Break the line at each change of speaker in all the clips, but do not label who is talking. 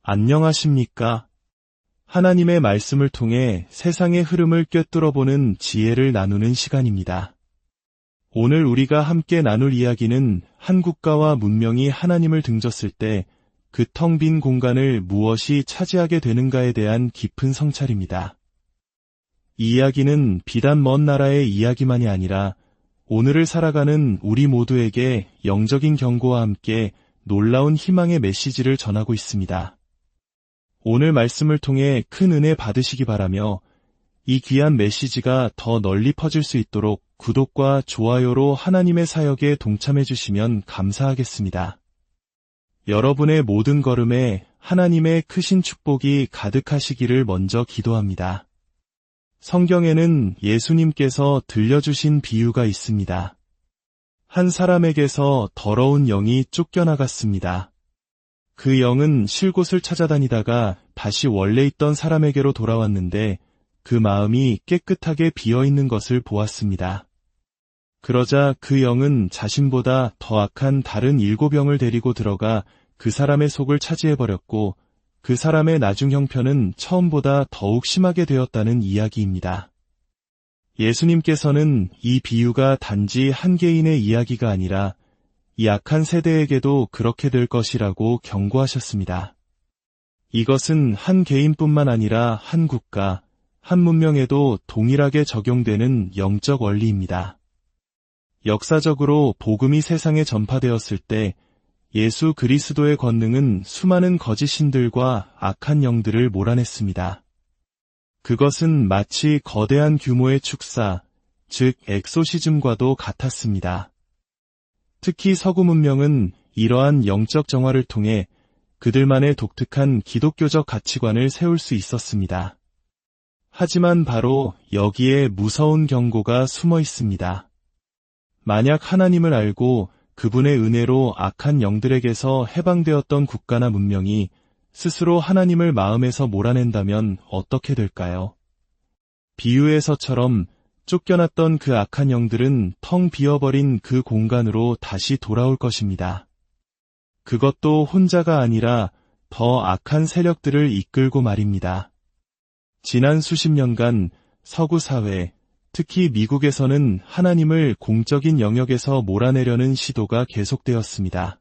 안녕하십니까? 하나님의 말씀을 통해 세상의 흐름을 꿰뚫어보는 지혜를 나누는 시간입니다. 오늘 우리가 함께 나눌 이야기는 한 국가와 문명이 하나님을 등졌을 때 그 텅 빈 공간을 무엇이 차지하게 되는가에 대한 깊은 성찰입니다. 이 이야기는 비단 먼 나라의 이야기만이 아니라 오늘을 살아가는 우리 모두에게 영적인 경고와 함께 놀라운 희망의 메시지를 전하고 있습니다. 오늘 말씀을 통해 큰 은혜 받으시기 바라며 이 귀한 메시지가 더 널리 퍼질 수 있도록 구독과 좋아요로 하나님의 사역에 동참해 주시면 감사하겠습니다. 여러분의 모든 걸음에 하나님의 크신 축복이 가득하시기를 먼저 기도합니다. 성경에는 예수님께서 들려주신 비유가 있습니다. 한 사람에게서 더러운 영이 쫓겨나갔습니다. 그 영은 쉴 곳을 찾아다니다가 다시 원래 있던 사람에게로 돌아왔는데 그 마음이 깨끗하게 비어있는 것을 보았습니다. 그러자 그 영은 자신보다 더 악한 다른 7영을 데리고 들어가 그 사람의 속을 차지해버렸고 그 사람의 나중 형편은 처음보다 더욱 심하게 되었다는 이야기입니다. 예수님께서는 이 비유가 단지 한 개인의 이야기가 아니라 이 악한 세대에게도 그렇게 될 것이라고 경고하셨습니다. 이것은 한 개인뿐만 아니라 한 국가, 한 문명에도 동일하게 적용되는 영적 원리입니다. 역사적으로 복음이 세상에 전파되었을 때 예수 그리스도의 권능은 수많은 거짓 신들과 악한 영들을 몰아냈습니다. 그것은 마치 거대한 규모의 축사, 즉 엑소시즘과도 같았습니다. 특히 서구 문명은 이러한 영적 정화를 통해 그들만의 독특한 기독교적 가치관을 세울 수 있었습니다. 하지만 바로 여기에 무서운 경고가 숨어 있습니다. 만약 하나님을 알고 그분의 은혜로 악한 영들에게서 해방되었던 국가나 문명이 스스로 하나님을 마음에서 몰아낸다면 어떻게 될까요? 비유에서처럼 쫓겨났던 그 악한 영들은 텅 비어버린 그 공간으로 다시 돌아올 것입니다. 그것도 혼자가 아니라 더 악한 세력들을 이끌고 말입니다. 지난 수십 년간 서구 사회, 특히 미국에서는 하나님을 공적인 영역에서 몰아내려는 시도가 계속되었습니다.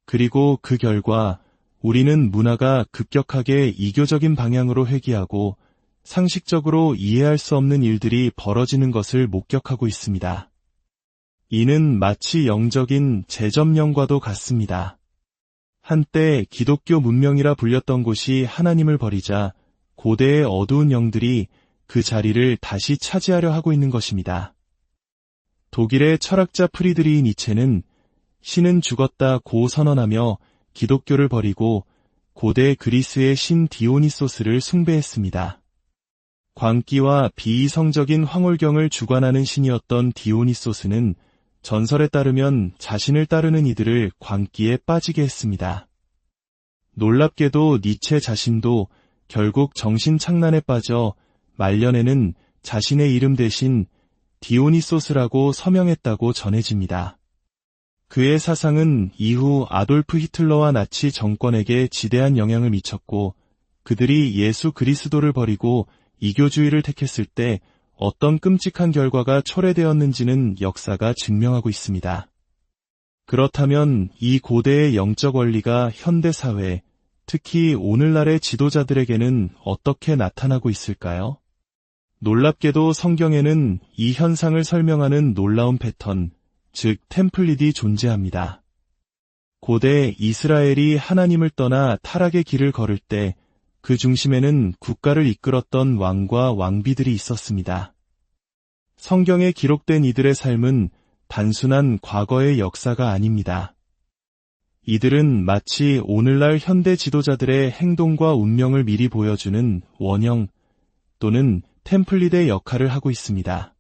그리고 그 결과 우리는 문화가 급격하게 이교적인 방향으로 회귀하고 상식적으로 이해할 수 없는 일들이 벌어지는 것을 목격하고 있습니다. 이는 마치 영적인 재점령과도 같습니다. 한때 기독교 문명이라 불렸던 곳이 하나님을 버리자 고대의 어두운 영들이 그 자리를 다시 차지하려 하고 있는 것입니다. 독일의 철학자 프리드리히 니체는 신은 죽었다고 선언하며 기독교를 버리고 고대 그리스의 신 디오니소스를 숭배했습니다. 광기와 비이성적인 황홀경을 주관하는 신이었던 디오니소스는 전설에 따르면 자신을 따르는 이들을 광기에 빠지게 했습니다. 놀랍게도 니체 자신도 결국 정신착란에 빠져 말년에는 자신의 이름 대신 디오니소스라고 서명했다고 전해집니다. 그의 사상은 이후 아돌프 히틀러와 나치 정권에게 지대한 영향을 미쳤고 그들이 예수 그리스도를 버리고 이교주의를 택했을 때 어떤 끔찍한 결과가 초래되었는지는 역사가 증명하고 있습니다. 그렇다면 이 고대의 영적 원리가 현대사회, 특히 오늘날의 지도자들에게는 어떻게 나타나고 있을까요? 놀랍게도 성경에는 이 현상을 설명하는 놀라운 패턴, 즉 템플릿이 존재합니다. 고대 이스라엘이 하나님을 떠나 타락의 길을 걸을 때 그 중심에는 국가를 이끌었던 왕과 왕비들이 있었습니다. 성경에 기록된 이들의 삶은 단순한 과거의 역사가 아닙니다. 이들은 마치 오늘날 현대 지도자들의 행동과 운명을 미리 보여주는 원형 또는 템플릿의 역할을 하고 있습니다.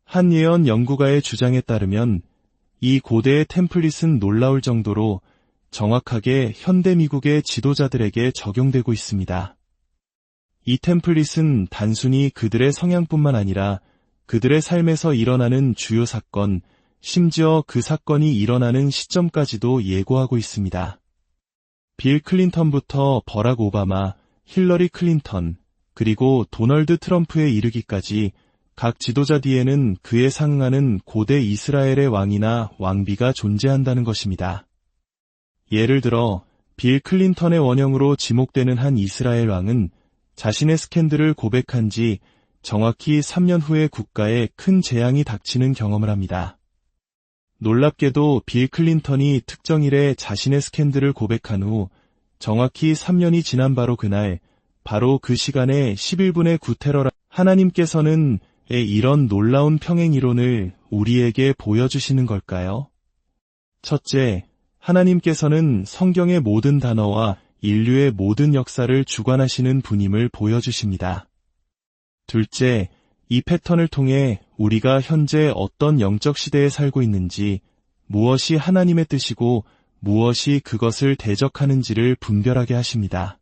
한 예언 연구가의 주장에 따르면 이 고대의 템플릿은 놀라울 정도로 정확하게 현대 미국의 지도자들에게 적용되고 있습니다. 이 템플릿은 단순히 그들의 성향뿐만 아니라 그들의 삶에서 일어나는 주요 사건, 심지어 그 사건이 일어나는 시점까지도 예고하고 있습니다. 빌 클린턴부터 버락 오바마, 힐러리 클린턴, 그리고 도널드 트럼프에 이르기까지 각 지도자 뒤에는 그에 상응하는 고대 이스라엘의 왕이나 왕비가 존재한다는 것입니다. 예를 들어 빌 클린턴의 원형으로 지목되는 한 이스라엘 왕은 자신의 스캔들을 고백한 지 정확히 3년 후에 국가에 큰 재앙이 닥치는 경험을 합니다. 놀랍게도 빌 클린턴이 특정일에 자신의 스캔들을 고백한 후 정확히 3년이 지난 바로 그날, 바로 그 시간에 11분의 9 테러라. 하나님께서는 이런 놀라운 평행 이론을 우리에게 보여주시는 걸까요? 첫째, 하나님께서는 성경의 모든 단어와 인류의 모든 역사를 주관하시는 분임을 보여주십니다. 둘째, 이 패턴을 통해 우리가 현재 어떤 영적 시대에 살고 있는지, 무엇이 하나님의 뜻이고 무엇이 그것을 대적하는지를 분별하게 하십니다.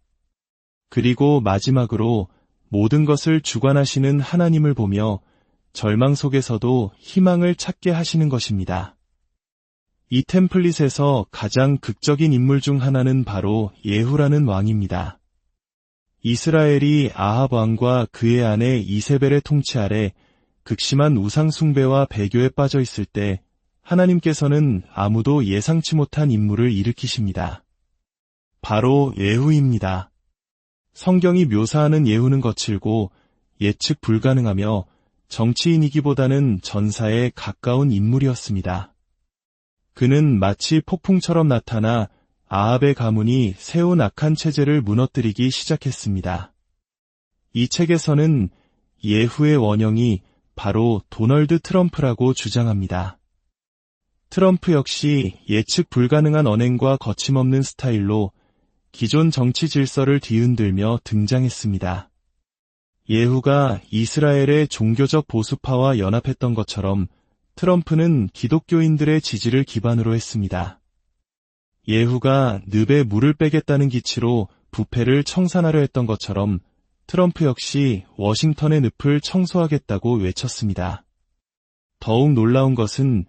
그리고 마지막으로 모든 것을 주관하시는 하나님을 보며 절망 속에서도 희망을 찾게 하시는 것입니다. 이 템플릿에서 가장 극적인 인물 중 하나는 바로 예후라는 왕입니다. 이스라엘이 아합 왕과 그의 아내 이세벨의 통치 아래 극심한 우상 숭배와 배교에 빠져 있을 때 하나님께서는 아무도 예상치 못한 인물을 일으키십니다. 바로 예후입니다. 성경이 묘사하는 예후는 거칠고 예측 불가능하며 정치인이기보다는 전사에 가까운 인물이었습니다. 그는 마치 폭풍처럼 나타나 아합의 가문이 세운 악한 체제를 무너뜨리기 시작했습니다. 이 책에서는 예후의 원형이 바로 도널드 트럼프라고 주장합니다. 트럼프 역시 예측 불가능한 언행과 거침없는 스타일로 기존 정치 질서를 뒤흔들며 등장했습니다. 예후가 이스라엘의 종교적 보수파와 연합했던 것처럼 트럼프는 기독교인들의 지지를 기반으로 했습니다. 예후가 늪에 물을 빼겠다는 기치로 부패를 청산하려 했던 것처럼 트럼프 역시 워싱턴의 늪을 청소하겠다고 외쳤습니다. 더욱 놀라운 것은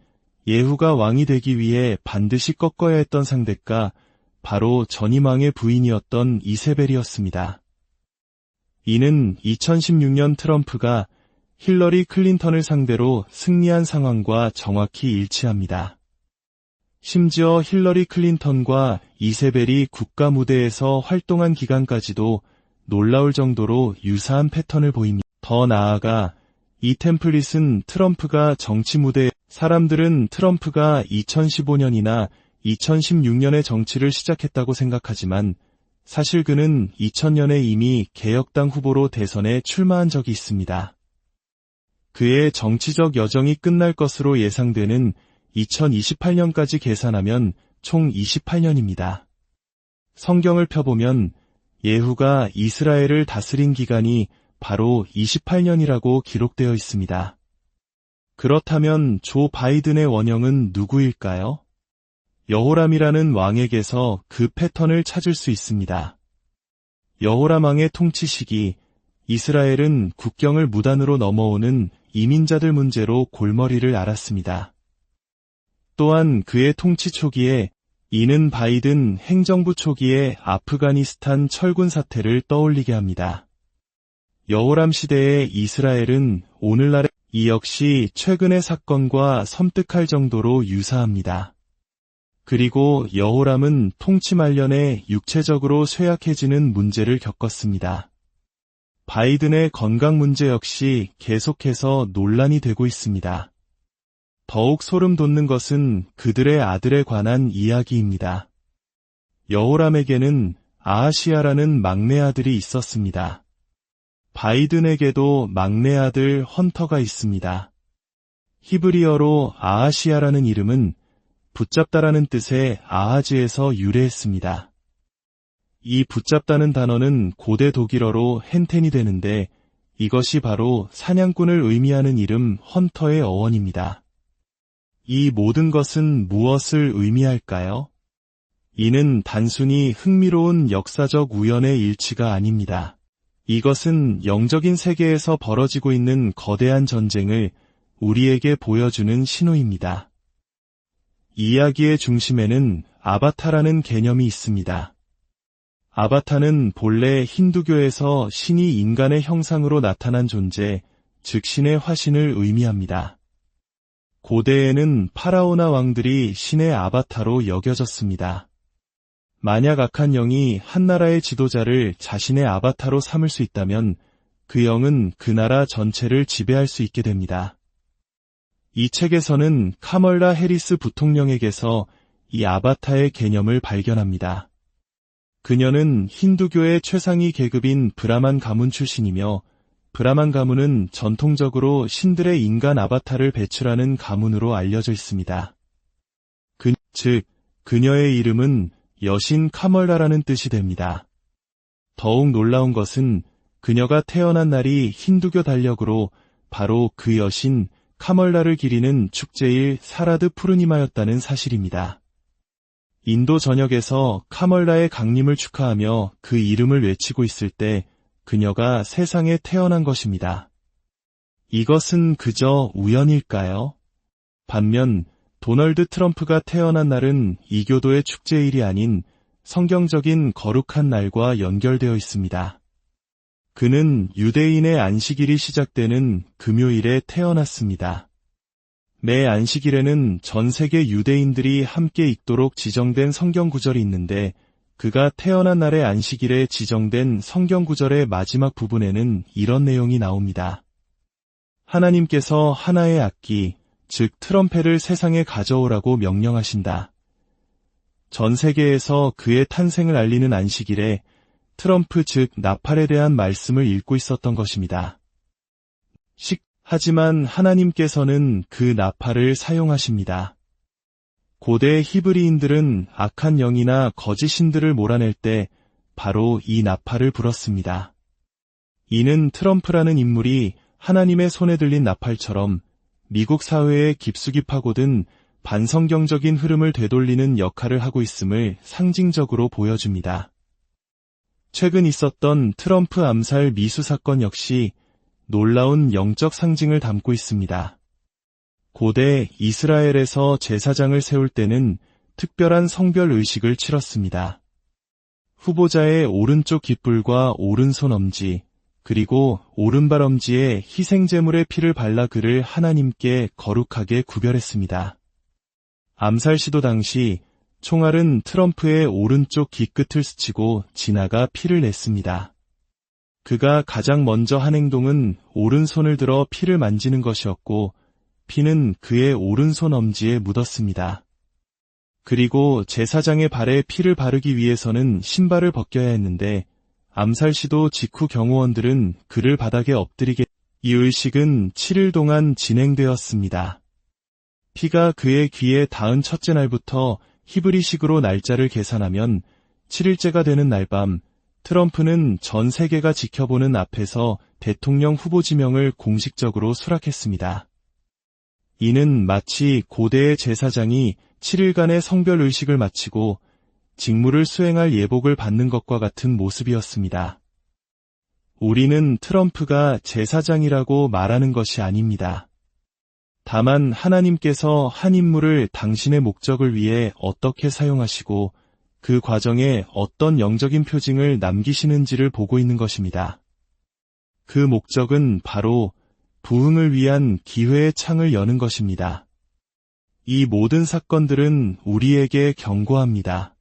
예후가 왕이 되기 위해 반드시 꺾어야 했던 상대가 바로 전임 왕의 부인이었던 이세벨이었습니다. 이는 2016년 트럼프가 힐러리 클린턴을 상대로 승리한 상황과 정확히 일치합니다. 심지어 힐러리 클린턴과 이세벨이 국가 무대에서 활동한 기간까지도 놀라울 정도로 유사한 패턴을 보입니다. 더 나아가 이 템플릿은 트럼프가 정치 무대에 사람들은 트럼프가 2015년이나 2016년에 정치를 시작했다고 생각하지만 사실 그는 2000년에 이미 개혁당 후보로 대선에 출마한 적이 있습니다. 그의 정치적 여정이 끝날 것으로 예상되는 2028년까지 계산하면 총 28년입니다. 성경을 펴보면 예후가 이스라엘을 다스린 기간이 바로 28년이라고 기록되어 있습니다. 그렇다면 조 바이든의 원형은 누구일까요? 여호람이라는 왕에게서 그 패턴을 찾을 수 있습니다. 여호람 왕의 통치 시기, 이스라엘은 국경을 무단으로 넘어오는 이민자들 문제로 골머리를 앓았습니다. 또한 그의 통치 초기에 이는 바이든 행정부 초기의 아프가니스탄 철군 사태를 떠올리게 합니다. 여호람 시대의 이스라엘은 오늘날의 이 역시 최근의 사건과 섬뜩할 정도로 유사합니다. 그리고 여호람은 통치 말년에 육체적으로 쇠약해지는 문제를 겪었습니다. 바이든의 건강 문제 역시 계속해서 논란이 되고 있습니다. 더욱 소름 돋는 것은 그들의 아들에 관한 이야기입니다. 여호람에게는 아하시야라는 막내 아들이 있었습니다. 바이든에게도 막내 아들 헌터가 있습니다. 히브리어로 아하시야라는 이름은 붙잡다라는 뜻의 아하즈에서 유래했습니다. 이 붙잡다는 단어는 고대 독일어로 헨텐이 되는데 이것이 바로 사냥꾼을 의미하는 이름 헌터의 어원입니다. 이 모든 것은 무엇을 의미할까요? 이는 단순히 흥미로운 역사적 우연의 일치가 아닙니다. 이것은 영적인 세계에서 벌어지고 있는 거대한 전쟁을 우리에게 보여주는 신호입니다. 이야기의 중심에는 아바타라는 개념이 있습니다. 아바타는 본래 힌두교에서 신이 인간의 형상으로 나타난 존재, 즉 신의 화신을 의미합니다. 고대에는 파라오나 왕들이 신의 아바타로 여겨졌습니다. 만약 악한 영이 한 나라의 지도자를 자신의 아바타로 삼을 수 있다면 그 영은 그 나라 전체를 지배할 수 있게 됩니다. 이 책에서는 카멀라 해리스 부통령에게서 이 아바타의 개념을 발견합니다. 그녀는 힌두교의 최상위 계급인 브라만 가문 출신이며 브라만 가문은 전통적으로 신들의 인간 아바타를 배출하는 가문으로 알려져 있습니다. 즉, 그녀의 이름은 여신 카멀라라는 뜻이 됩니다. 더욱 놀라운 것은 그녀가 태어난 날이 힌두교 달력으로 바로 그 여신 카멀라를 기리는 축제일 사라드 푸르니마였다는 사실입니다. 인도 전역에서 카멀라의 강림을 축하하며 그 이름을 외치고 있을 때 그녀가 세상에 태어난 것입니다. 이것은 그저 우연일까요? 반면 도널드 트럼프가 태어난 날은 이교도의 축제일이 아닌 성경적인 거룩한 날과 연결되어 있습니다. 그는 유대인의 안식일이 시작되는 금요일에 태어났습니다. 매 안식일에는 전 세계 유대인들이 함께 읽도록 지정된 성경 구절이 있는데 그가 태어난 날의 안식일에 지정된 성경 구절의 마지막 부분에는 이런 내용이 나옵니다. 하나님께서 하나의 악기, 즉 트럼펫을 세상에 가져오라고 명령하신다. 전 세계에서 그의 탄생을 알리는 안식일에 트럼프 즉 나팔에 대한 말씀을 읽고 있었던 것입니다. 하지만 하나님께서는 그 나팔을 사용하십니다. 고대 히브리인들은 악한 영이나 거짓 신들을 몰아낼 때 바로 이 나팔을 불었습니다. 이는 트럼프라는 인물이 하나님의 손에 들린 나팔처럼 미국 사회에 깊숙이 파고든 반성경적인 흐름을 되돌리는 역할을 하고 있음을 상징적으로 보여줍니다. 최근 있었던 트럼프 암살 미수 사건 역시 놀라운 영적 상징을 담고 있습니다. 고대 이스라엘에서 제사장을 세울 때는 특별한 성별 의식을 치렀습니다. 후보자의 오른쪽 깃불과 오른손 엄지, 그리고 오른발 엄지에 희생제물의 피를 발라 그를 하나님께 거룩하게 구별했습니다. 암살 시도 당시 총알은 트럼프의 오른쪽 귀끝을 스치고 지나가 피를 냈습니다. 그가 가장 먼저 한 행동은 오른손을 들어 피를 만지는 것이었고 피는 그의 오른손 엄지에 묻었습니다. 그리고 제사장의 발에 피를 바르기 위해서는 신발을 벗겨야 했는데 암살 시도 직후 경호원들은 그를 바닥에 엎드리게 이 의식은 7일 동안 진행되었습니다. 피가 그의 귀에 닿은 첫째 날부터 히브리식으로 날짜를 계산하면 7일째가 되는 날밤 트럼프는 전 세계가 지켜보는 앞에서 대통령 후보 지명을 공식적으로 수락했습니다. 이는 마치 고대의 제사장이 7일간의 성별 의식을 마치고 직무를 수행할 예복을 받는 것과 같은 모습이었습니다. 우리는 트럼프가 제사장이라고 말하는 것이 아닙니다. 다만 하나님께서 한 인물을 당신의 목적을 위해 어떻게 사용하시고 그 과정에 어떤 영적인 표징을 남기시는지를 보고 있는 것입니다. 그 목적은 바로 부흥을 위한 기회의 창을 여는 것입니다. 이 모든 사건들은 우리에게 경고합니다.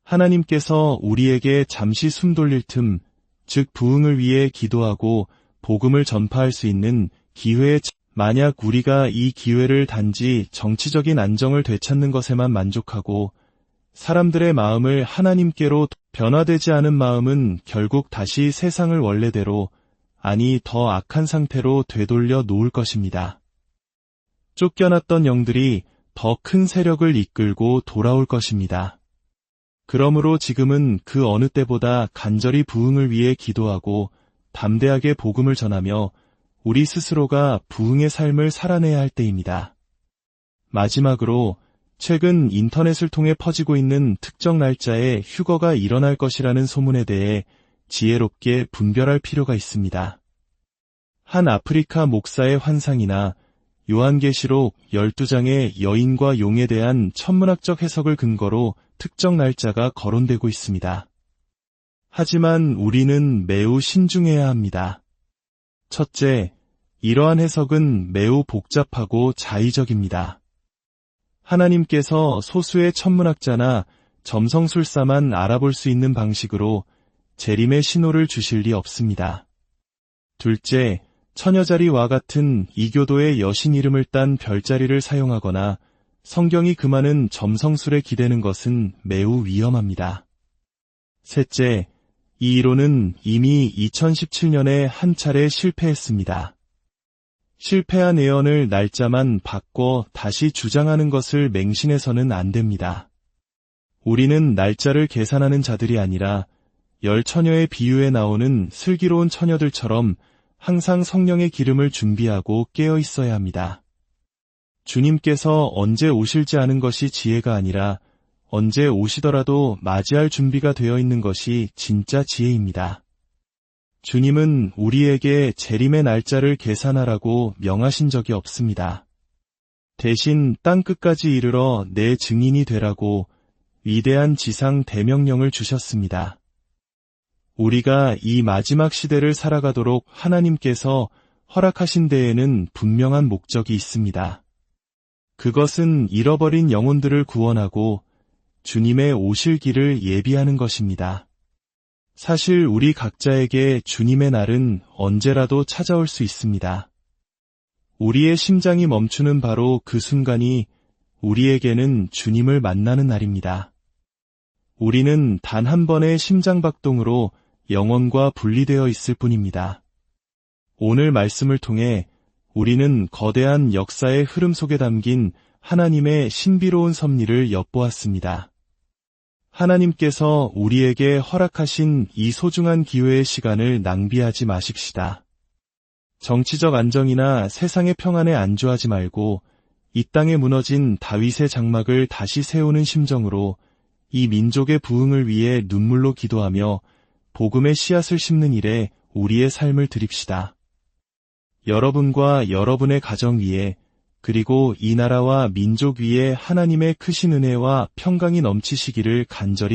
하나님께서 우리에게 잠시 숨 돌릴 틈, 즉 부흥을 위해 기도하고 복음을 전파할 수 있는 기회의 만약 우리가 이 기회를 단지 정치적인 안정을 되찾는 것에만 만족하고 사람들의 마음을 하나님께로 변화되지 않은 마음은 결국 다시 세상을 원래대로 아니 더 악한 상태로 되돌려 놓을 것입니다. 쫓겨났던 영들이 더 큰 세력을 이끌고 돌아올 것입니다. 그러므로 지금은 그 어느 때보다 간절히 부흥을 위해 기도하고 담대하게 복음을 전하며 우리 스스로가 부흥의 삶을 살아내야 할 때입니다. 마지막으로 최근 인터넷을 통해 퍼지고 있는 특정 날짜에 휴거가 일어날 것이라는 소문에 대해 지혜롭게 분별할 필요가 있습니다. 한 아프리카 목사의 환상이나 요한계시록 12장의 여인과 용에 대한 천문학적 해석을 근거로 특정 날짜가 거론되고 있습니다. 하지만 우리는 매우 신중해야 합니다. 첫째, 이러한 해석은 매우 복잡하고 자의적입니다. 하나님께서 소수의 천문학자나 점성술사만 알아볼 수 있는 방식으로 재림의 신호를 주실 리 없습니다. 둘째, 처녀자리와 같은 이교도의 여신 이름을 딴 별자리를 사용하거나 성경이 금하는 점성술에 기대는 것은 매우 위험합니다. 셋째, 이 이론은 이미 2017년에 한 차례 실패했습니다. 실패한 예언을 날짜만 바꿔 다시 주장하는 것을 맹신해서는 안 됩니다. 우리는 날짜를 계산하는 자들이 아니라 열 처녀의 비유에 나오는 슬기로운 처녀들처럼 항상 성령의 기름을 준비하고 깨어 있어야 합니다. 주님께서 언제 오실지 아는 것이 지혜가 아니라 언제 오시더라도 맞이할 준비가 되어 있는 것이 진짜 지혜입니다. 주님은 우리에게 재림의 날짜를 계산하라고 명하신 적이 없습니다. 대신 땅 끝까지 이르러 내 증인이 되라고 위대한 지상 대명령을 주셨습니다. 우리가 이 마지막 시대를 살아가도록 하나님께서 허락하신 데에는 분명한 목적이 있습니다. 그것은 잃어버린 영혼들을 구원하고 주님의 오실 길을 예비하는 것입니다. 사실 우리 각자에게 주님의 날은 언제라도 찾아올 수 있습니다. 우리의 심장이 멈추는 바로 그 순간이 우리에게는 주님을 만나는 날입니다. 우리는 단 한 번의 심장박동으로 영혼과 분리되어 있을 뿐입니다. 오늘 말씀을 통해 우리는 거대한 역사의 흐름 속에 담긴 하나님의 신비로운 섭리를 엿보았습니다. 하나님께서 우리에게 허락하신 이 소중한 기회의 시간을 낭비하지 마십시다. 정치적 안정이나 세상의 평안에 안주하지 말고 이 땅에 무너진 다윗의 장막을 다시 세우는 심정으로 이 민족의 부흥을 위해 눈물로 기도하며 복음의 씨앗을 심는 일에 우리의 삶을 드립시다. 여러분과 여러분의 가정 위에 그리고 이 나라와 민족 위에 하나님의 크신 은혜와 평강이 넘치시기를 간절히